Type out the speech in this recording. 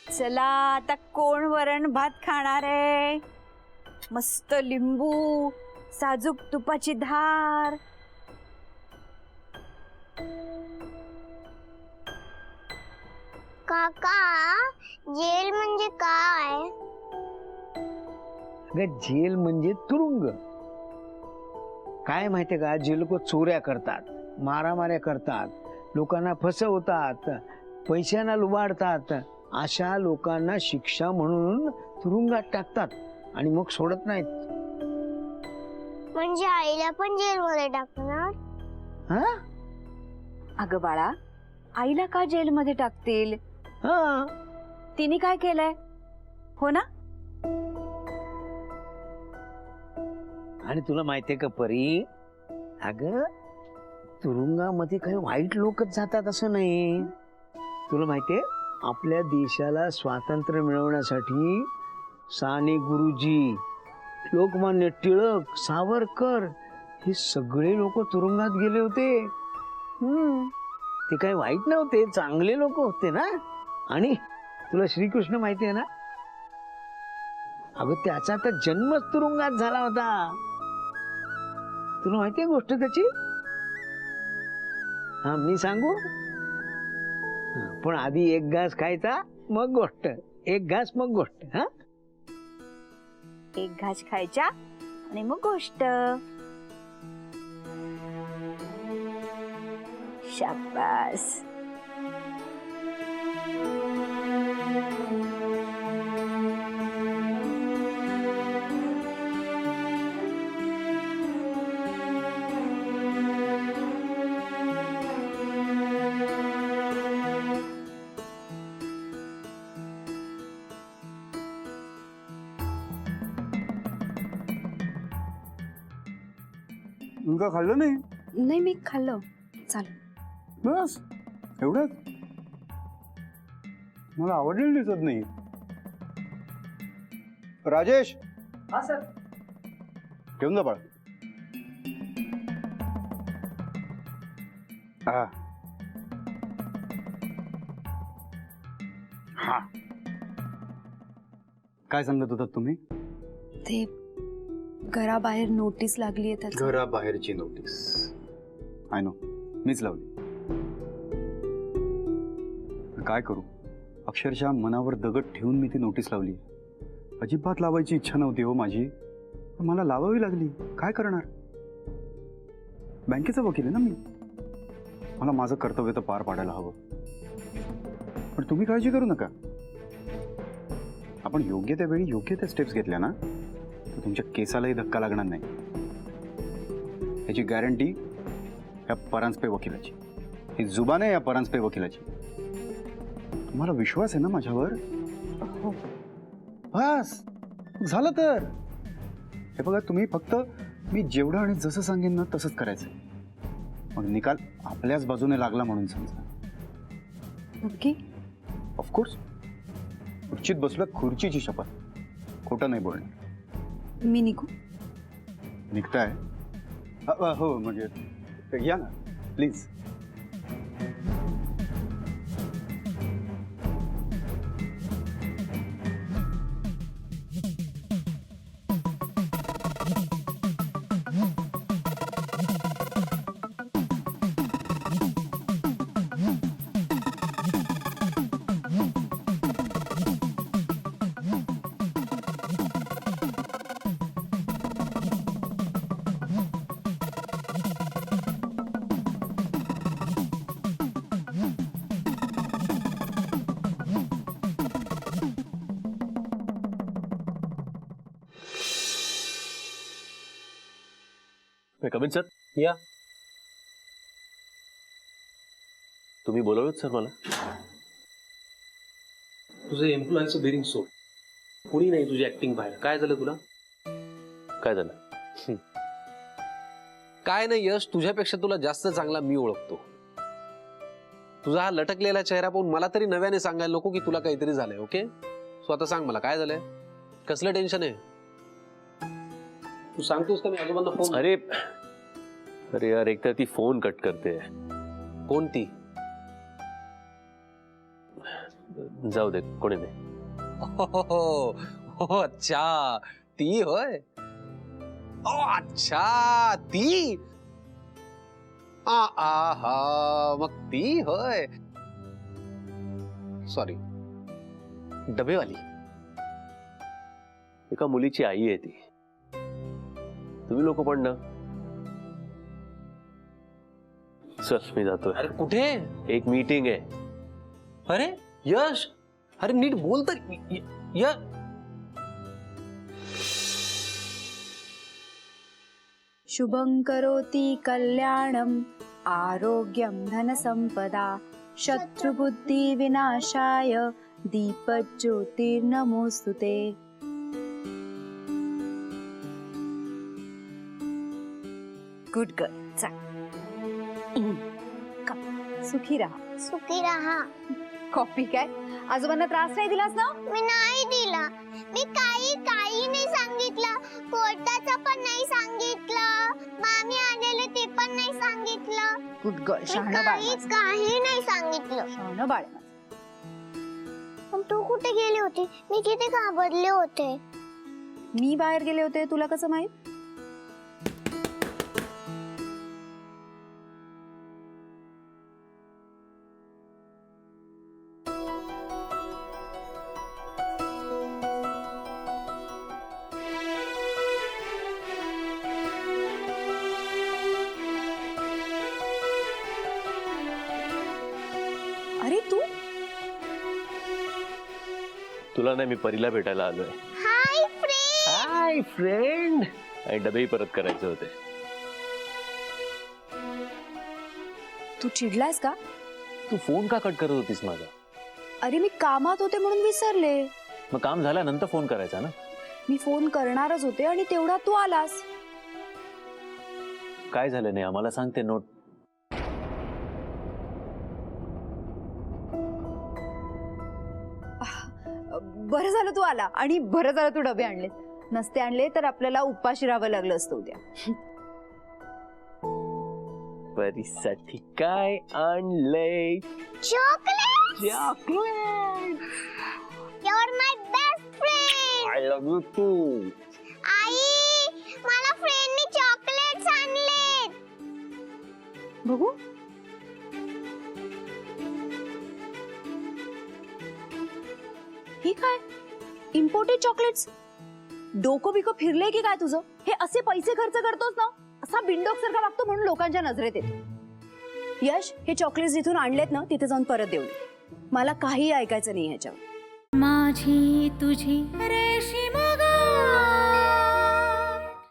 चला आता कोण वरण भात खाणार आहे? मस्त लिंबू, साजूक तुपाची धार. काका, जेल म्हणजे काय? अगं जेल म्हणजे तुरुंग. काय माहितीये का, जे लोक चोऱ्या करतात, मारामाऱ्या करतात, लोकांना फसवतात, पैशांना लुबाडतात, अशा लोकांना शिक्षा म्हणून तुरुंगात टाकतात आणि मग सोडत नाहीत. म्हणजे आईला पण जेलमध्ये टाकणार? हा अगं बाळा, आईला का जेलमध्ये टाकतील? हा तिने काय केलंय? हो ना? आणि तुला माहितीये का परी, अगं तुरुंगामध्ये काही वाईट लोकच जातात असं नाही. तुला माहितीये, आपल्या देशाला स्वातंत्र्य मिळवण्यासाठी साने गुरुजी, लोकमान्य टिळक, सावरकर हे सगळे लोक तुरुंगात गेले होते. ते काही वाईट नव्हते, चांगले लोक होते ना. आणि तुला श्रीकृष्ण माहिती आहे ना, अगं त्याचा तर जन्मच तुरुंगात झाला होता. तुला माहितीये गोष्ट त्याची? हा मी सांगू? पण आधी एक घास खायचा मग गोष्ट, एक घास मग गोष्ट. हा एक घास खायच्या आणि मग गोष्ट. शाबास. तुमका खाल्लं नाही? नाही, मी खाल्लं. चालेल. बस एवढंच? मला आवडलेलं दिसत नाही. राजेश, हा सर. घेऊन जा बाळ. हा हा, काय सांगत होतात तुम्ही? ते घराबाहेर नोटीस लागली आहे त्याची. घराबाहेरची नोटीस? आय नो, मीच लावली. काय करू, अक्षरशः मनावर दगड ठेवून मी ती नोटीस लावली. अजिबात लावायची इच्छा नव्हती हो माझी, पण मला लावावी लागली. काय करणार, बँकेचा वकील आहे ना मी. मला माझं कर्तव्य तर पार पाडायला हवं. पण तुम्ही काळजी करू नका, आपण योग्य त्या वेळी योग्य त्या स्टेप्स घेतल्या ना, तर तुमच्या केसालाही धक्का लागणार नाही. याची गॅरंटी या परांजपे वकिलाची, ही जुबान आहे या परांजपे वकिलाची. तुम्हाला विश्वास आहे ना माझ्यावर? हो. बस झालं तर. हे बघा, तुम्ही फक्त मी जेवढं आणि जसं सांगेन ना तसंच करायचं. मग निकाल आपल्याच बाजूने लागला म्हणून समजा. नक्की? ऑफकोर्स. खुर्चीत बसलं खुर्चीची शपथ, खोटं नाही बोलणार. मी निघू? निघताय? हो, म्हणजे या ना प्लीज. Come in sir. या. तुम्ही बोलवलं सर मला? तुझं एम्प्लॉयचं बिरिंग सोड, कोणी नाही तुझी ऍक्टिंग बाहेर. काय झालं तुला? काय झालं? काय नाही यश, तुझ्यापेक्षा तुला जास्त चांगला मी ओळखतो. तुझा हा लटकलेला चेहरा पाहून मला तरी नव्याने सांगायला नको की तुला काहीतरी झालंय. ओके, सो आता सांग मला काय झालंय, कसलं टेन्शन आहे? तू सांगतोस का मी आजोबांना फोन? अरे अरे यार, एक तर ती फोन कट करते. कोणती? जाऊ दे, कोणी नाही. हो अच्छा ती होय. ओ अच्छा ती. हा मग ती होय. सॉरी, डबेवाली. एका मुलीची आई आहे ती. तुम्ही लोक पण ना. चल मी जातोय. अरे कुठे? एक मीटिंग आहे. अरे यश, अरे नीट बोल तर. शुभं करोति कल्याणं आरोग्यं धनसंपदा शत्रुबुद्धि विनाशाय दीपज्योतिर्नमोस्तुते. Good girl. सुखी राहा. सुखी राहा. कॉफी काय? आजोबांना त्रास नाही दिलास ना? मी नाही दिला. मी काही नाही सांगितलं. कोर्टाचं पण नाही सांगितलं. मामी आलेले ते पण नाही सांगितलं. Good girl. मी शहाणं बाळ माझं. काही नाही सांगितलं. शहाणं बाळ माझं. पण तू कुठे गेले होते? मी किती घाबरले होते. मी बाहेर गेले होते, तुला कसं माहित? अरे तू तुला नाही, मी परीला भेटायला आलोय. Hi friend. Hi friend. आणि डबेही परत करायचे होते. तू चिडलायस का? तू फोन का कट करत होतीस माझा? अरे मी कामात होते म्हणून विसरले. मग काम झाल्यानंतर फोन करायचा ना. मी फोन करणारच होते आणि तेवढा तू आलास. काय झालं नाही आम्हाला सांगते. नोट. बरं झालं तू आला आणि बरं झालं तू डबे आणले. नसते आणले तर आपल्याला उपाशी राहावं लागलं असतं उद्या. परीसाठी काय आणलंय? Chocolate. Chocolate. You are my best friend. I love you too. आई, मला फ्रेंडनी चॉकलेट्स आणलेत. बघू. हे काय? Imported chocolates? डोकं बिको फिरले की काय तुझं? हे असे पैसे खर्च करतोस ना, असा बिंडोक सारखा वागतो म्हणून लोकांच्या नजरेत येतो. यश, हे चॉकलेट्स जिथून आणलेत ना तिथे जाऊन परत देऊ दे. मला काही ऐकायचं नाही ह्याच्यावर. माझी तुझी रेशीम